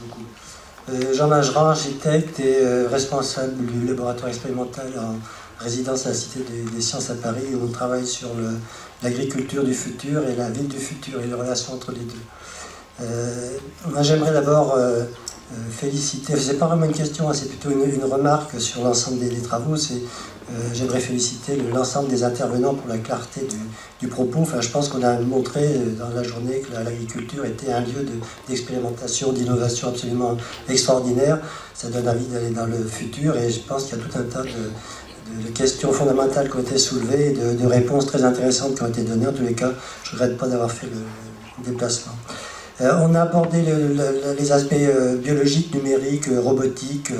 beaucoup. Jean Mageran, architecte et responsable du laboratoire expérimental en résidence à la Cité des Sciences à Paris, où on travaille sur l'agriculture du futur et la ville du futur et les relations entre les deux. Moi, j'aimerais d'abord féliciter, c'est pas vraiment une question, c'est plutôt une remarque sur l'ensemble des travaux. J'aimerais féliciter l'ensemble des intervenants pour la clarté du propos. Enfin, je pense qu'on a montré dans la journée que l'agriculture était un lieu d'expérimentation, d'innovation absolument extraordinaire. Ça donne envie d'aller dans le futur, et je pense qu'il y a tout un tas de questions fondamentales qui ont été soulevées, de réponses très intéressantes qui ont été données. En tous les cas, je ne regrette pas d'avoir fait le déplacement. On a abordé les aspects biologiques, numériques, robotiques,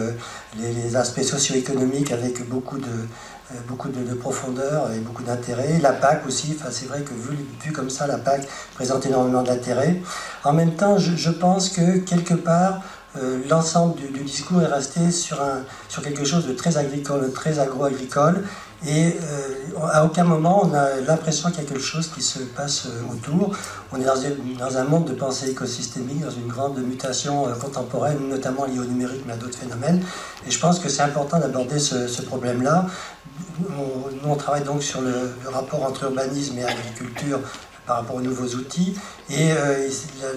les aspects socio-économiques avec beaucoup de profondeur et beaucoup d'intérêt. La PAC aussi, enfin, c'est vrai que vu comme ça, la PAC présente énormément d'intérêt. En même temps, je pense que quelque part, l'ensemble du discours est resté sur quelque chose de très agricole, très agro-agricole, et à aucun moment on a l'impression qu'il y a quelque chose qui se passe autour. On est dans un monde de pensée écosystémique, dans une grande mutation contemporaine, notamment liée au numérique, mais à d'autres phénomènes. Et je pense que c'est important d'aborder ce problème-là. Nous, on travaille donc sur le rapport entre urbanisme et agriculture par rapport aux nouveaux outils. Et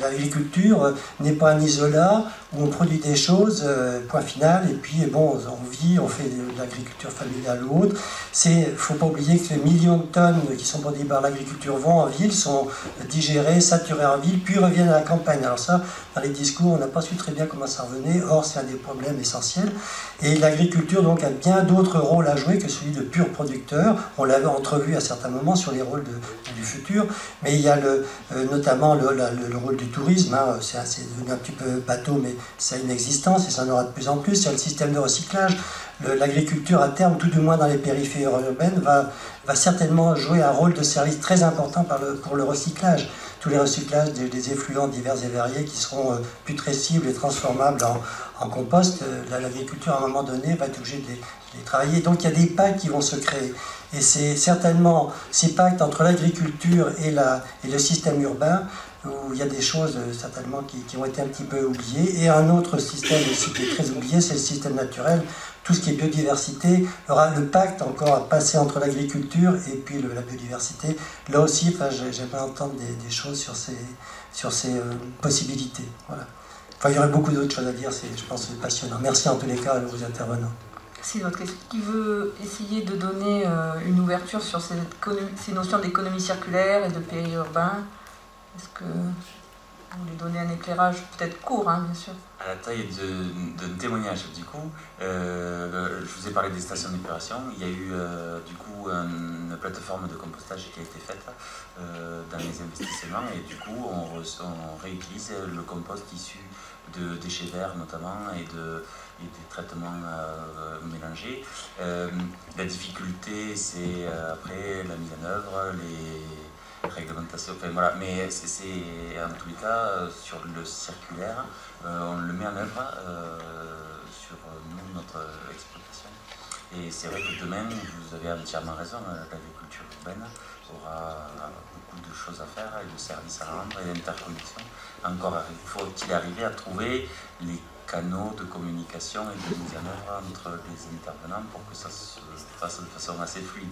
l'agriculture n'est pas un isolat où on produit des choses, point final, et puis bon, on vit, on fait de l'agriculture familiale ou autre. Il ne faut pas oublier que les millions de tonnes qui sont produites par l'agriculture vont en ville, sont digérées, saturées en ville, puis reviennent à la campagne. Alors ça, dans les discours, on n'a pas su très bien comment ça revenait, or c'est un des problèmes essentiels. Et l'agriculture donc a bien d'autres rôles à jouer que celui de pur producteur. On l'avait entrevu à certains moments sur les rôles du futur, mais il y a notamment le rôle du tourisme, hein. C'est devenu un petit peu bateau, mais ça a une existence et ça en aura de plus en plus. Il y a le système de recyclage. L'agriculture à terme, tout du moins dans les périphéries urbaines, va certainement jouer un rôle de service très important pour le recyclage. Tous les recyclages des effluents divers et variés qui seront putrescibles et transformables en compost, l'agriculture à un moment donné va être obligée de les travailler. Donc il y a des pactes qui vont se créer. Et c'est certainement ces pactes entre l'agriculture et le système urbain où il y a des choses certainement qui ont été un petit peu oubliées. Et un autre système aussi qui est très oublié, c'est le système naturel. Tout ce qui est biodiversité, aura le pacte encore à passer entre l'agriculture et puis la biodiversité. Là aussi, enfin, j'aimerais entendre des choses sur ces possibilités. Voilà. Enfin, il y aurait beaucoup d'autres choses à dire, je pense que c'est passionnant. Merci en tous les cas à vos intervenants. Merci. Qui veut essayer de donner une ouverture sur ces notions d'économie circulaire et de périurbain? Est-ce que vous voulez donner un éclairage peut-être court, hein, bien sûr? À la taille d'un témoignage, du coup, je vous ai parlé des stations d'épuration. Il y a eu du coup une plateforme de compostage qui a été faite dans les investissements, et du coup on réutilise le compost issu de déchets verts notamment et des traitements mélangés. La difficulté, c'est après la mise en œuvre, les réglementations, enfin, voilà. Mais c'est en tous les cas sur le circulaire, on le met en œuvre sur nous, notre exploitation. Et c'est vrai que demain, vous avez entièrement raison, l'agriculture urbaine aura beaucoup de choses à faire et de services à rendre et d'interconnexion. Encore faut-il arriver à trouver les canaux de communication et de mise en œuvre entre les intervenants pour que ça se fasse de façon assez fluide.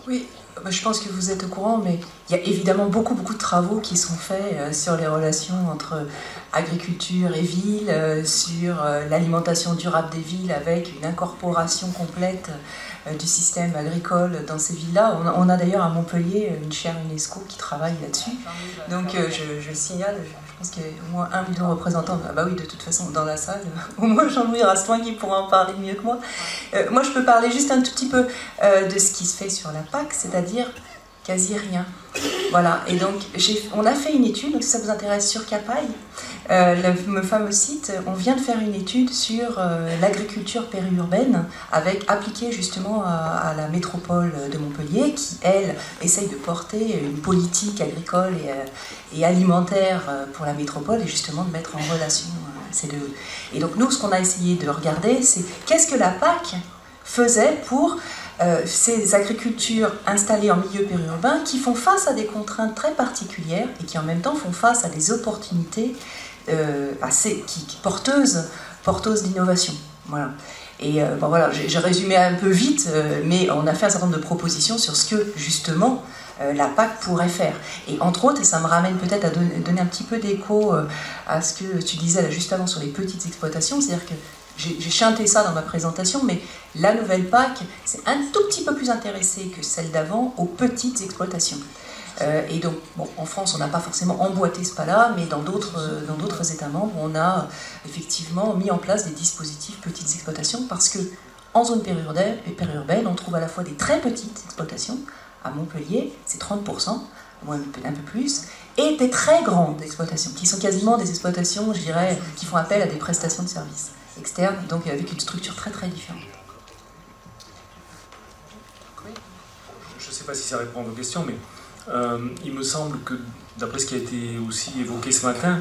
Oui, je pense que vous êtes au courant, mais il y a évidemment beaucoup de travaux qui sont faits sur les relations entre agriculture et ville, sur l'alimentation durable des villes avec une incorporation complète du système agricole dans ces villes-là. On a d'ailleurs à Montpellier une chaire UNESCO qui travaille là-dessus. Donc je le signale, je pense qu'il y a au moins 1 million de représentants. Ah bah oui, de toute façon, dans la salle, au moins Jean-Louis Rastoin qui pourra en parler mieux que moi. Moi, je peux parler juste un tout petit peu de ce qui se fait sur la PAC, c'est-à-dire quasi rien. Voilà, et donc on a fait une étude, donc si ça vous intéresse, sur Capaille, le fameux site, on vient de faire une étude sur l'agriculture périurbaine, appliquée justement à la métropole de Montpellier, qui, elle, essaye de porter une politique agricole et alimentaire pour la métropole, et justement de mettre en relation ces deux. Et donc nous, ce qu'on a essayé de regarder, c'est qu'est-ce que la PAC faisait pour ces agricultures installées en milieu périurbain qui font face à des contraintes très particulières et qui en même temps font face à des opportunités porteuses d'innovation. Voilà. Et bon, voilà, j'ai résumé un peu vite, mais on a fait un certain nombre de propositions sur ce que, justement, la PAC pourrait faire. Et entre autres, et ça me ramène peut-être à donner un petit peu d'écho à ce que tu disais là, juste avant sur les petites exploitations, c'est-à-dire que j'ai chanté ça dans ma présentation, mais la nouvelle PAC, c'est un tout petit peu plus intéressé que celle d'avant aux petites exploitations. Et donc, bon, en France, on n'a pas forcément emboîté ce pas-là, mais dans d'autres États membres, on a effectivement mis en place des dispositifs petites exploitations, parce que en zone périurbaine, on trouve à la fois des très petites exploitations, à Montpellier, c'est 30%, ou un peu plus, et des très grandes exploitations, qui sont quasiment des exploitations, je dirais, qui font appel à des prestations de services externes, donc avec une structure très très différente. Je ne sais pas si ça répond à vos questions, mais il me semble que, d'après ce qui a été aussi évoqué ce matin,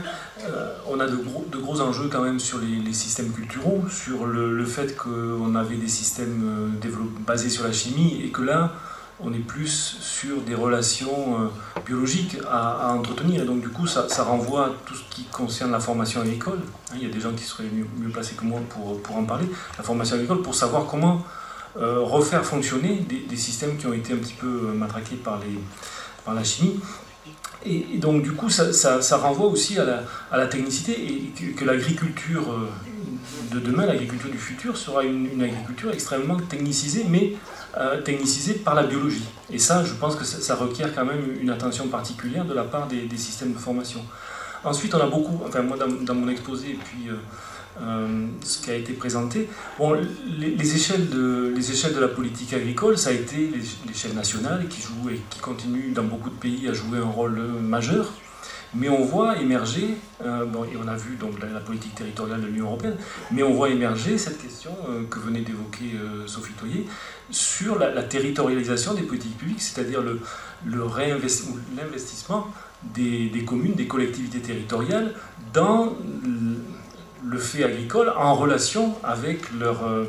on a de gros enjeux quand même sur les systèmes culturaux, sur le fait qu'on avait des systèmes basés sur la chimie, et que là, on est plus sur des relations biologiques à entretenir. Et donc du coup, ça renvoie à tout ce qui concerne la formation agricole. Il y a des gens qui seraient mieux placés que moi pour en parler. La formation agricole, pour savoir comment refaire fonctionner des systèmes qui ont été un petit peu matraqués par la chimie. Et donc du coup, ça renvoie aussi à la technicité, et que l'agriculture de demain, l'agriculture du futur, sera une agriculture extrêmement technicisée, mais technicisée par la biologie. Et ça, je pense que ça requiert quand même une attention particulière de la part des systèmes de formation. Ensuite, on a beaucoup, enfin moi dans mon exposé, et puis ce qui a été présenté, bon, les échelles de la politique agricole, ça a été l'échelle nationale qui joue et qui continue dans beaucoup de pays à jouer un rôle majeur. Mais on voit émerger, bon, et on a vu donc la politique territoriale de l'Union européenne, mais on voit émerger cette question que venait d'évoquer Sophie Toyer sur la territorialisation des politiques publiques, c'est-à-dire l'investissement des communes, des collectivités territoriales dans le fait agricole en relation avec leur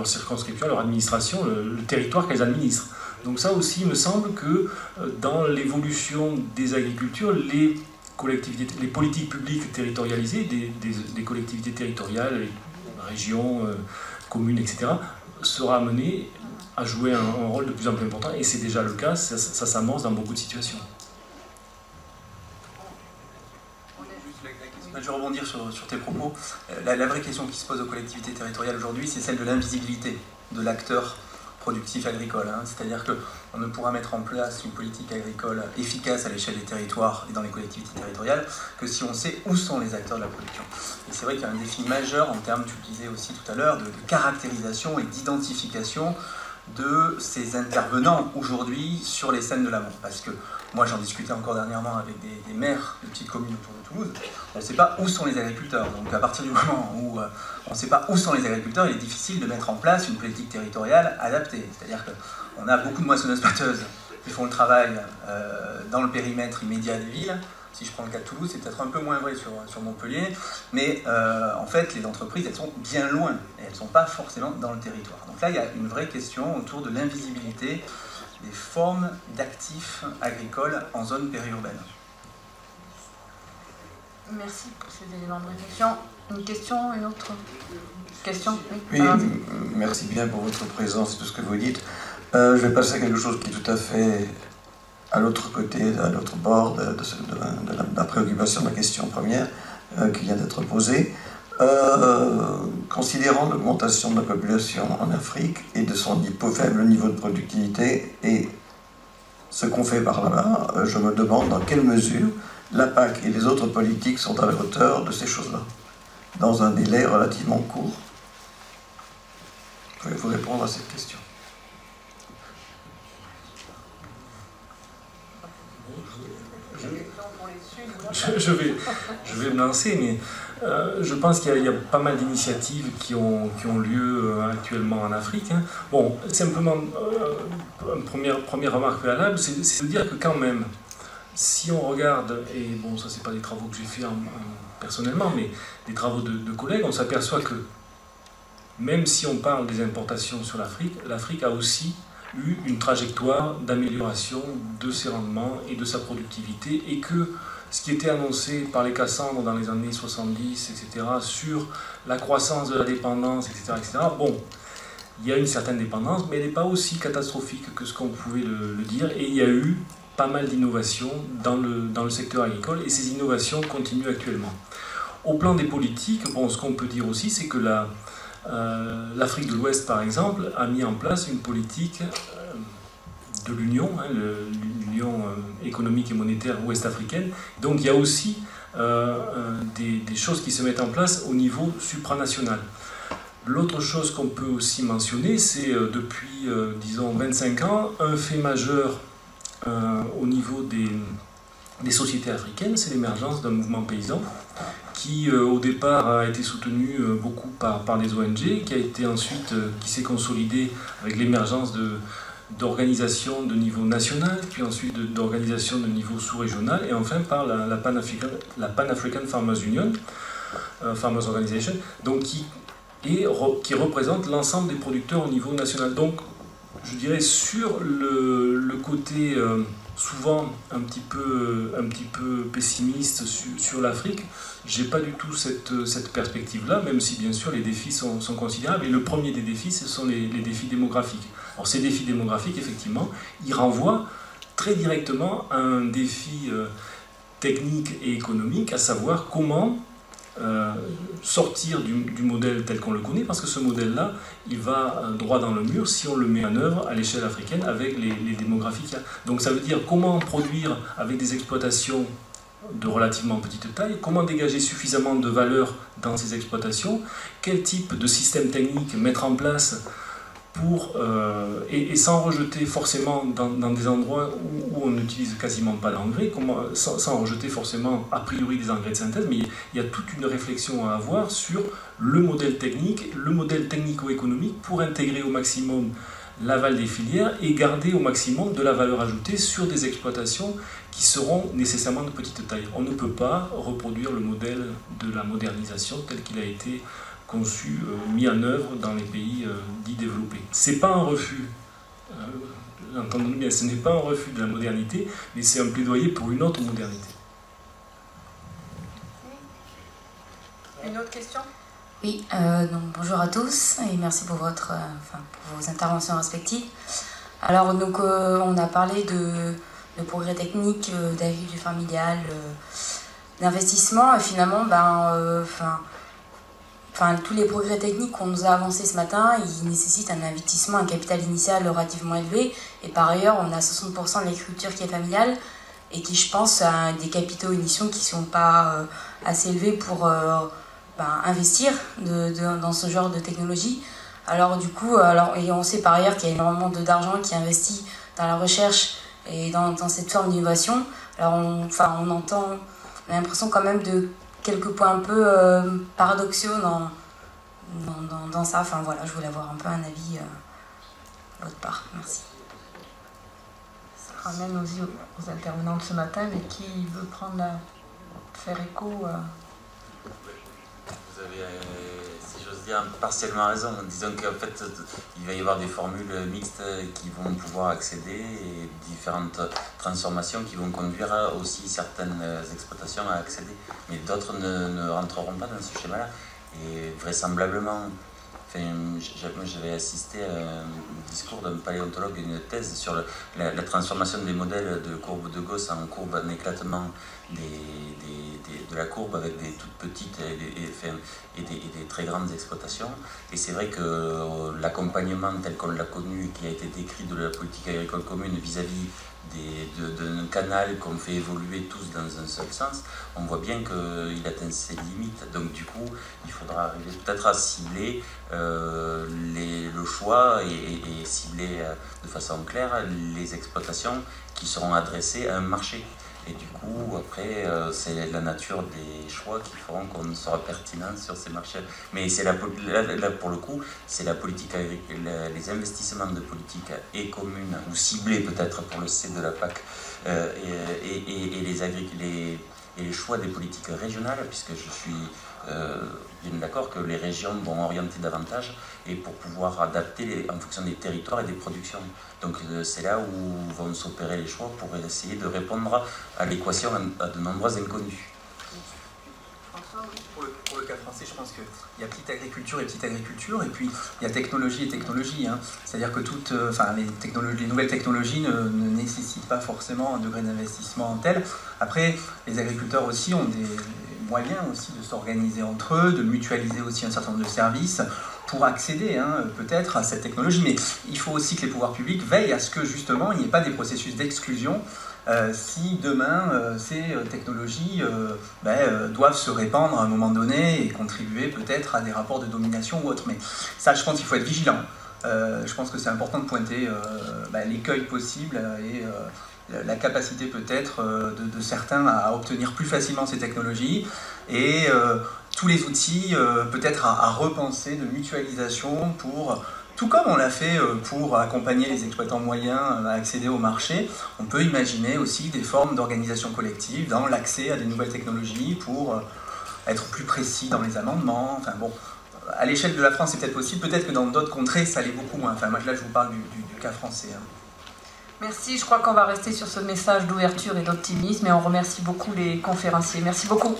circonscription, leur administration, le territoire qu'elles administrent. Donc ça aussi, il me semble que dans l'évolution des agricultures, les politiques publiques territorialisées, des collectivités territoriales, les régions, communes, etc., sera amené à jouer un rôle de plus en plus important, et c'est déjà le cas, ça s'amorce dans beaucoup de situations. Je vais rebondir sur tes propos. La vraie question qui se pose aux collectivités territoriales aujourd'hui, c'est celle de l'invisibilité de l'acteur productif agricole. C'est-à-dire qu'on ne pourra mettre en place une politique agricole efficace à l'échelle des territoires et dans les collectivités territoriales que si on sait où sont les acteurs de la production. Et c'est vrai qu'il y a un défi majeur en termes, tu le disais aussi tout à l'heure, de caractérisation et d'identification de ces intervenants aujourd'hui sur les scènes de l'amont. Parce que moi j'en discutais encore dernièrement avec des maires de petites communes autour de Toulouse, on ne sait pas où sont les agriculteurs. Donc à partir du moment où on ne sait pas où sont les agriculteurs, il est difficile de mettre en place une politique territoriale adaptée. C'est-à-dire qu'on a beaucoup de moissonneuses-batteuses qui font le travail dans le périmètre immédiat des villes. Si je prends le cas de Toulouse, c'est peut-être un peu moins vrai sur Montpellier, mais en fait, les entreprises, elles sont bien loin, et elles ne sont pas forcément dans le territoire. Donc là, il y a une vraie question autour de l'invisibilité des formes d'actifs agricoles en zone périurbaine. Merci pour ces éléments de réflexion. Une question, une autre question? Oui, merci bien pour votre présence et tout ce que vous dites. Je vais passer à quelque chose qui est tout à fait à l'autre côté, à l'autre bord de la préoccupation de la question première qui vient d'être posée. Considérant l'augmentation de la population en Afrique et de son faible niveau de productivité et ce qu'on fait par là-bas, je me demande dans quelle mesure la PAC et les autres politiques sont à la hauteur de ces choses-là, dans un délai relativement court. Pouvez-vous répondre à cette question? Je vais me lancer, mais je pense qu'il y a pas mal d'initiatives qui ont lieu actuellement en Afrique. Bon, simplement, une première remarque préalable, c'est de dire que quand même, si on regarde, et bon, ça c'est pas des travaux que j'ai fait personnellement, mais des travaux de collègues, on s'aperçoit que même si on parle des importations sur l'Afrique, l'Afrique a aussi eu une trajectoire d'amélioration de ses rendements et de sa productivité, et que ce qui était annoncé par les Cassandres dans les années 70, etc., sur la croissance de la dépendance, etc., bon, il y a une certaine dépendance, mais elle n'est pas aussi catastrophique que ce qu'on pouvait le dire, et il y a eu pas mal d'innovations dans le secteur agricole, et ces innovations continuent actuellement. Au plan des politiques, bon, ce qu'on peut dire aussi, c'est que l'Afrique de l'Ouest, par exemple, a mis en place une politique de l'Union, l'Union économique et monétaire ouest-africaine. Donc il y a aussi des choses qui se mettent en place au niveau supranational. L'autre chose qu'on peut aussi mentionner, c'est depuis, disons, 25 ans, un fait majeur au niveau des sociétés africaines, c'est l'émergence d'un mouvement paysan qui au départ a été soutenu beaucoup par des ONG, qui a été ensuite, qui s'est consolidé avec l'émergence d'organisations de niveau national, puis ensuite d'organisations de niveau sous-régional, et enfin par la Pan-African Farmers Union, Farmers Organization, donc qui représente l'ensemble des producteurs au niveau national. Donc je dirais sur le côté souvent un petit peu pessimiste sur l'Afrique, j'ai pas du tout cette perspective-là, même si bien sûr les défis sont considérables. Et le premier des défis, ce sont les défis démographiques. Alors ces défis démographiques, effectivement, ils renvoient très directement à un défi technique et économique, à savoir comment sortir du modèle tel qu'on le connaît, parce que ce modèle-là, il va droit dans le mur si on le met en œuvre à l'échelle africaine avec les démographies qu'il y a. Donc ça veut dire comment produire avec des exploitations de relativement petite taille, comment dégager suffisamment de valeur dans ces exploitations, quel type de système technique mettre en place pour, et sans rejeter forcément dans des endroits où on n'utilise quasiment pas d'engrais, sans rejeter forcément a priori des engrais de synthèse, mais il y a toute une réflexion à avoir sur le modèle technique, le modèle technico-économique pour intégrer au maximum l'aval des filières et garder au maximum de la valeur ajoutée sur des exploitations qui seront nécessairement de petite taille. On ne peut pas reproduire le modèle de la modernisation tel qu'il a été conçu, mis en œuvre dans les pays dits développés. C'est pas un refus, entendons-nous bien, ce n'est pas un refus de la modernité, mais c'est un plaidoyer pour une autre modernité. Une autre question ? Oui, donc bonjour à tous et merci pour pour vos interventions respectives. Alors donc on a parlé de progrès techniques, d'agriculture familiale, d'investissement, et finalement tous les progrès techniques qu'on nous a avancés ce matin, ils nécessitent un investissement, un capital initial relativement élevé, et par ailleurs on a 60% de l'agriculture qui est familiale et qui, je pense, a des capitaux initiaux qui ne sont pas assez élevés pour investir dans ce genre de technologie. Alors du coup, et on sait par ailleurs qu'il y a énormément d'argent qui est investi dans la recherche et dans cette forme d'innovation. Alors on a l'impression quand même de quelques points un peu paradoxaux dans ça. Enfin voilà, je voulais avoir un peu un avis de votre part. Merci. Ça ramène aussi aux intervenants de ce matin, mais qui veut faire écho Vous avez, si j'ose dire, partiellement raison. Disons qu'en fait, il va y avoir des formules mixtes qui vont pouvoir accéder et différentes transformations qui vont conduire aussi certaines exploitations à accéder. Mais d'autres ne rentreront pas dans ce schéma-là. Et vraisemblablement, j'avais assisté à un discours d'un paléontologue, une thèse sur la transformation des modèles de courbe de Gauss en courbe en éclatement de la courbe avec des toutes petites et des très grandes exploitations. Et c'est vrai que l'accompagnement tel qu'on l'a connu et qui a été décrit de la politique agricole commune vis-à-vis d'un canal qu'on fait évoluer tous dans un seul sens, on voit bien qu'il atteint ses limites. Donc du coup, il faudra arriver peut-être à cibler le choix et cibler de façon claire les exploitations qui seront adressées à un marché. Et du coup, après, c'est la nature des choix qui feront qu'on sera pertinent sur ces marchés. Mais c'est là, pour le coup, c'est la politique agricole, les investissements de politique et commune, ou ciblés peut-être pour le C de la PAC, et les choix des politiques régionales, puisque je suis bien d'accord que les régions vont orienter davantage et pour pouvoir adapter en fonction des territoires et des productions. Donc c'est là où vont s'opérer les choix pour essayer de répondre à l'équation à de nombreux inconnus. Pour le cas français, je pense qu'il y a petite agriculture et petite agriculture, et puis il y a technologie et technologie. Hein. C'est-à-dire que les nouvelles technologies ne nécessitent pas forcément un degré d'investissement tel. Après, les agriculteurs aussi ont des moyens aussi de s'organiser entre eux, de mutualiser aussi un certain nombre de services pour accéder peut-être à cette technologie. Mais il faut aussi que les pouvoirs publics veillent à ce que justement il n'y ait pas des processus d'exclusion si demain ces technologies doivent se répandre à un moment donné et contribuer peut-être à des rapports de domination ou autre. Mais ça, je pense qu'il faut être vigilant. Je pense que c'est important de pointer l'écueil possible et la capacité peut-être de certains à obtenir plus facilement ces technologies et tous les outils peut-être à repenser de mutualisation pour... Tout comme on l'a fait pour accompagner les exploitants moyens à accéder au marché, on peut imaginer aussi des formes d'organisation collective dans l'accès à des nouvelles technologies pour être plus précis dans les amendements. Enfin bon, à l'échelle de la France, c'est peut-être possible. Peut-être que dans d'autres contrées, ça l'est beaucoup moins. Enfin, moi, là, je vous parle du cas français. Hein. Merci, je crois qu'on va rester sur ce message d'ouverture et d'optimisme et on remercie beaucoup les conférenciers. Merci beaucoup.